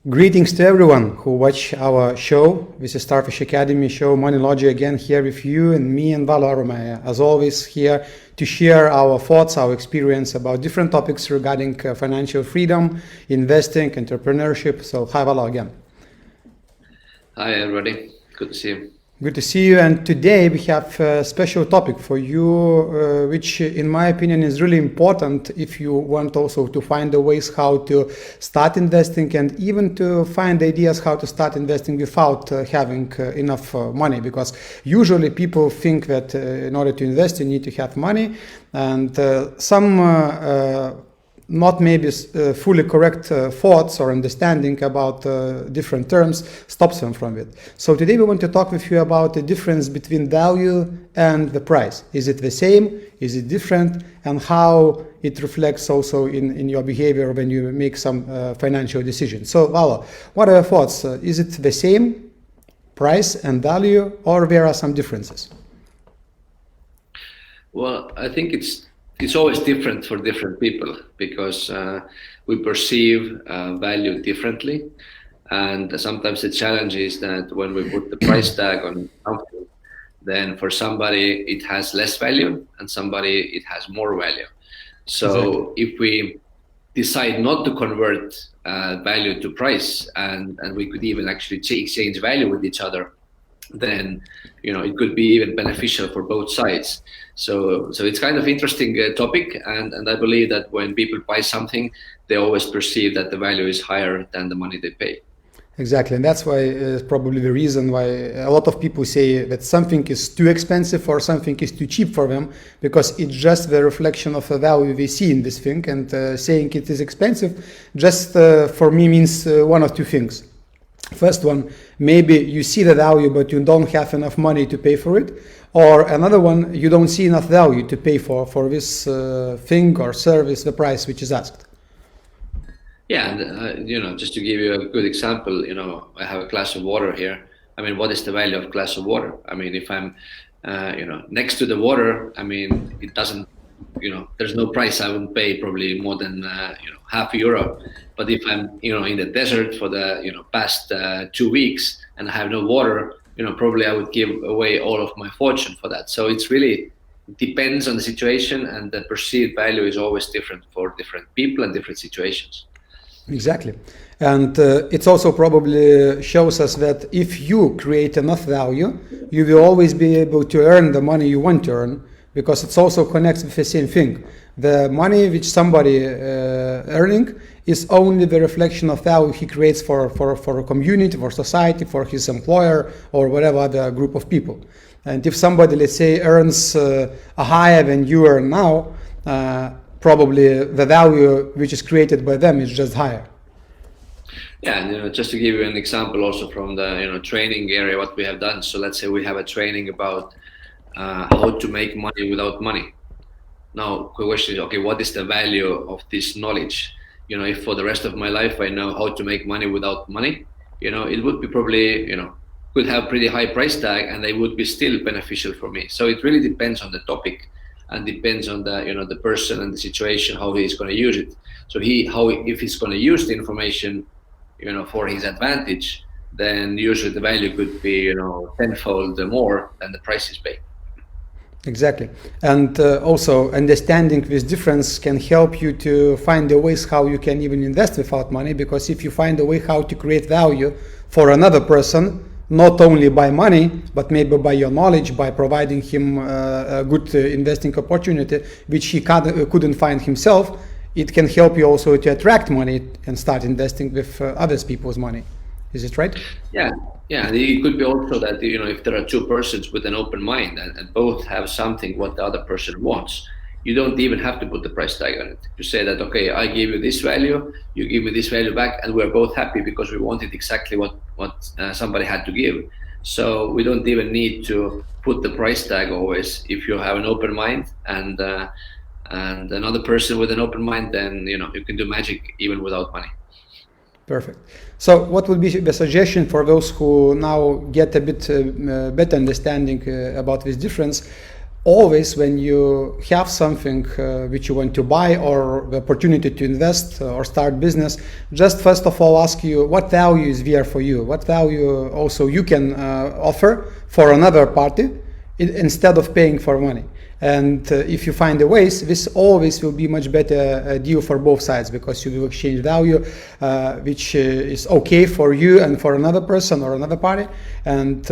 Greetings to everyone who watch our show. This is Starfish Academy show, Moneylogy, again here with you and me and Valo, as always, here to share our thoughts, our experience about different topics regarding financial freedom, investing, entrepreneurship. So hi Valo again. Hi everybody, good to see you. Good to see you, and today we have a special topic for you, which in my opinion is really important if you want also to find the ways how to start investing and even to find ideas how to start investing without having enough money, because usually people think that in order to invest you need to have money, and some not maybe fully correct thoughts or understanding about different terms stops them from it. So today we want to talk with you about the difference between value and the price. Is it the same? Is it different? And how it reflects also in your behavior when you make some financial decisions. So Valo, what are your thoughts? Is it the same, price and value, or there are some differences? Well, I think it's always different for different people because we perceive value differently, and sometimes the challenge is that when we put the price tag on something, then for somebody it has less value and somebody it has more value. So exactly. If we decide not to convert value to price and we could even actually exchange value with each other, then it could be even beneficial for both sides. So it's kind of interesting topic, and I believe that when people buy something, they always perceive that the value is higher than the money they pay. Exactly, and that's why probably the reason why a lot of people say that something is too expensive or something is too cheap for them, because it's just the reflection of the value they see in this thing, and saying it is expensive just for me means one of two things. First one, maybe you see the value but you don't have enough money to pay for it, or another one, you don't see enough value to pay for this thing or service, the price which is asked. Yeah, and just to give you a good example, I have a glass of water here. I mean, what is the value of a glass of water? I mean, if I'm next to the water, I mean, it doesn't, there's no price I would pay, probably more than €0.50. But if I'm in the desert for the past 2 weeks and I have no water, probably I would give away all of my fortune for that. So it's really depends on the situation, and the perceived value is always different for different people and different situations. Exactly. And it also probably shows us that if you create enough value, you will always be able to earn the money you want to earn, because it's also connects with the same thing. The money which somebody earning is only the reflection of value he creates for a community, for society, for his employer, or whatever other group of people. And if somebody, let's say, earns a higher than you earn now, probably the value which is created by them is just higher. Yeah, and just to give you an example also from the training area, what we have done. So let's say we have a training about how to make money without money. Now the question is, okay, what is the value of this knowledge? If for the rest of my life I know how to make money without money, it would be probably could have pretty high price tag, and they would be still beneficial for me. So it really depends on the topic and depends on the the person and the situation, how he's going to use it. So if he's going to use the information for his advantage, then usually the value could be tenfold more than the price is paid. Exactly. And also understanding this difference can help you to find the ways how you can even invest without money, because if you find a way how to create value for another person, not only by money, but maybe by your knowledge, by providing him a good investing opportunity, which he couldn't find himself, it can help you also to attract money and start investing with other people's money. Is it right? Yeah. It could be also that if there are two persons with an open mind and both have something what the other person wants, you don't even have to put the price tag on it. You say that, okay, I give you this value, you give me this value back, and we're both happy because we wanted exactly what somebody had to give. So we don't even need to put the price tag always. If you have an open mind and another person with an open mind, then you can do magic even without money. Perfect. So what would be the suggestion for those who now get a bit better understanding about this difference? always when you have something which you want to buy or the opportunity to invest or start business, just first of all ask you what value is there for you, what value also you can offer for another party instead of paying for money. And if you find the ways, this always will be much better deal for both sides, because you will exchange value which is okay for you and for another person or another party, and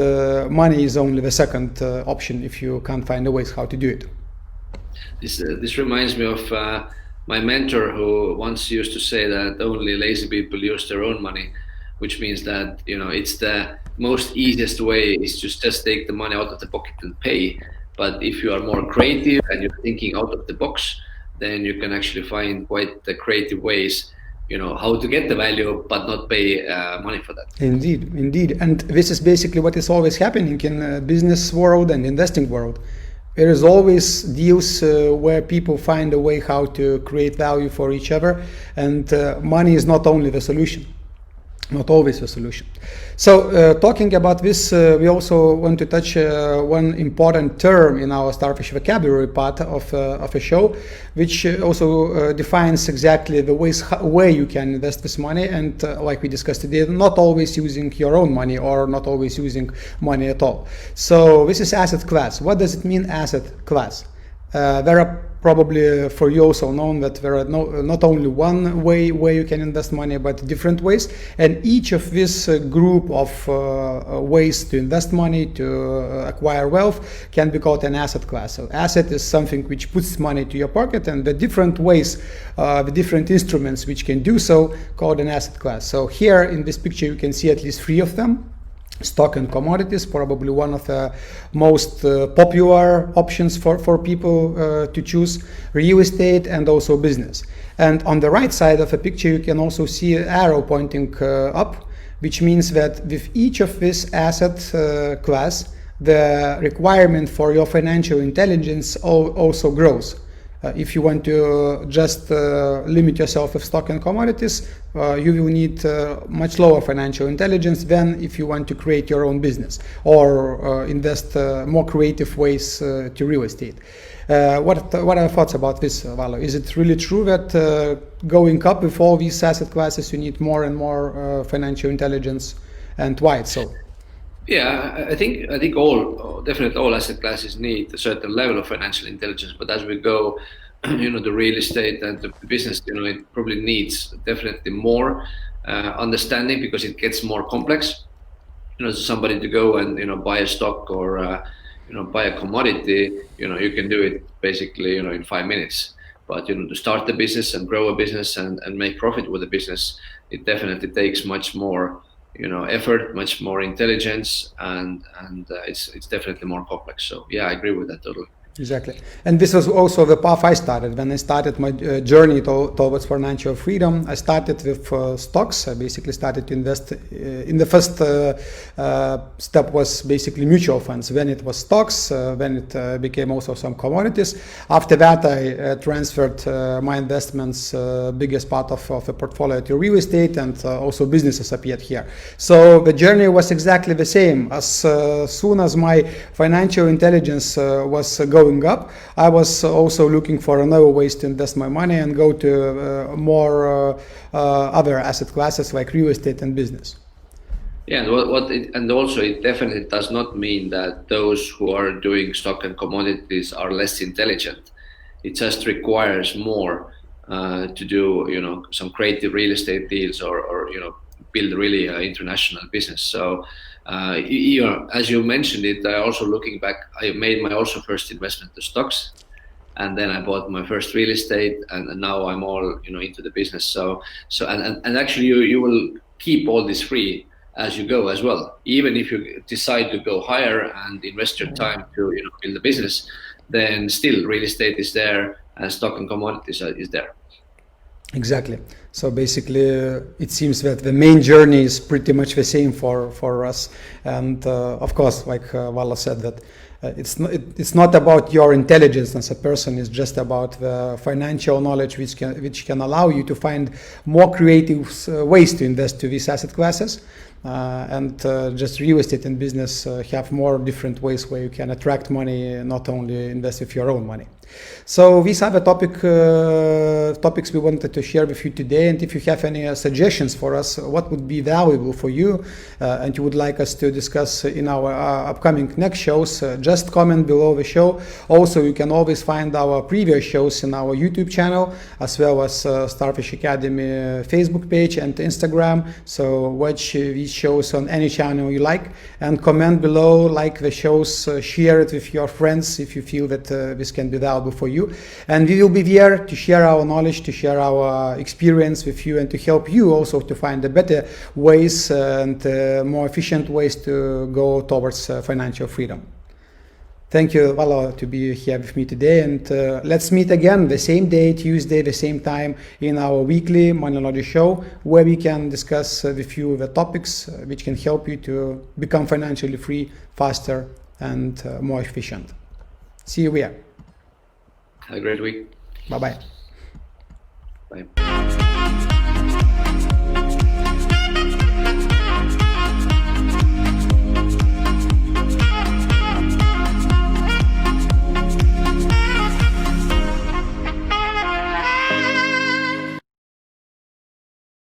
money is only the second option if you can't find the ways how to do it. This reminds me of my mentor, who once used to say that only lazy people use their own money, which means that it's the most easiest way is to just take the money out of the pocket and pay. But if you are more creative and you're thinking out of the box, then you can actually find quite the creative ways, how to get the value but not pay money for that. Indeed. And this is basically what is always happening in business world and investing world. There is always deals where people find a way how to create value for each other, and money is not only the solution. Not always a solution. So talking about this, we also want to touch one important term in our Starfish vocabulary part of a show, which also defines exactly the ways where you can invest this money, and like we discussed today, not always using your own money or not always using money at all. So this is asset class. What does it mean, asset class? There are probably for you also known that there are not only one way where you can invest money, but different ways, and each of this group of ways to invest money, to acquire wealth, can be called an asset class. So asset is something which puts money to your pocket, and the different ways, the different instruments which can do so, called an asset class. So here in this picture you can see at least three of them. Stock and commodities, probably one of the most popular options for people to choose, real estate, and also business. And on the right side of the picture you can also see an arrow pointing up, which means that with each of this asset class, the requirement for your financial intelligence also grows. If you want to just limit yourself with stock and commodities, you will need much lower financial intelligence than if you want to create your own business or invest more creative ways to real estate. What are your thoughts about this, Valo? Is it really true that going up with all these asset classes you need more and more financial intelligence, and why it's so? Yeah, I think definitely all asset classes need a certain level of financial intelligence. But as we go, the real estate and the business, it probably needs definitely more understanding, because it gets more complex. Somebody to go and buy a stock or buy a commodity, you can do it basically in 5 minutes. But to start the business and grow a business and make profit with the business, it definitely takes much more effort, much more intelligence, and it's definitely more complex. So yeah, I agree with that totally. Exactly. And this was also the path I started. When I started my journey towards financial freedom, I started with stocks. I basically started to invest in the first step was basically mutual funds. Then it was stocks, then it became also some commodities. After that, I transferred my investments, biggest part of the portfolio, to real estate, and also businesses appeared here. So the journey was exactly the same. As soon as my financial intelligence was going up, I was also looking for another ways to invest my money and go to more other asset classes like real estate and business. Yeah, and also it definitely does not mean that those who are doing stock and commodities are less intelligent. It just requires more to do some creative real estate deals or build really international business. So as you mentioned it, I also looking back, I made my also first investment to stocks, and then I bought my first real estate, and now I'm all into the business. So and actually you will keep all this free as you go as well. Even if you decide to go higher and invest your time to build a business, then still real estate is there and stock and commodities is there. Exactly. So basically, it seems that the main journey is pretty much the same for us. And of course, like Valo said, that it's not about your intelligence as a person. It's just about the financial knowledge which can allow you to find more creative ways to invest to these asset classes. And just real estate and business have more different ways where you can attract money, not only invest with your own money. So these are the topics we wanted to share with you today. And if you have any suggestions for us, what would be valuable for you and you would like us to discuss in our upcoming next shows, just comment below the show. Also, you can always find our previous shows in our YouTube channel, as well as Starfish Academy Facebook page and Instagram. So watch these shows on any channel you like, and comment below, like the shows, share it with your friends if you feel that this can be valuable for you. And we will be there to share our knowledge, to share our experience with you, and to help you also to find the better ways and more efficient ways to go towards financial freedom. Thank you, Valo, to be here with me today, and let's meet again the same day, Tuesday, the same time, in our weekly Moneylogy show, where we can discuss with you the topics which can help you to become financially free faster and more efficient. See you here. Have a great week. Bye-bye. Bye.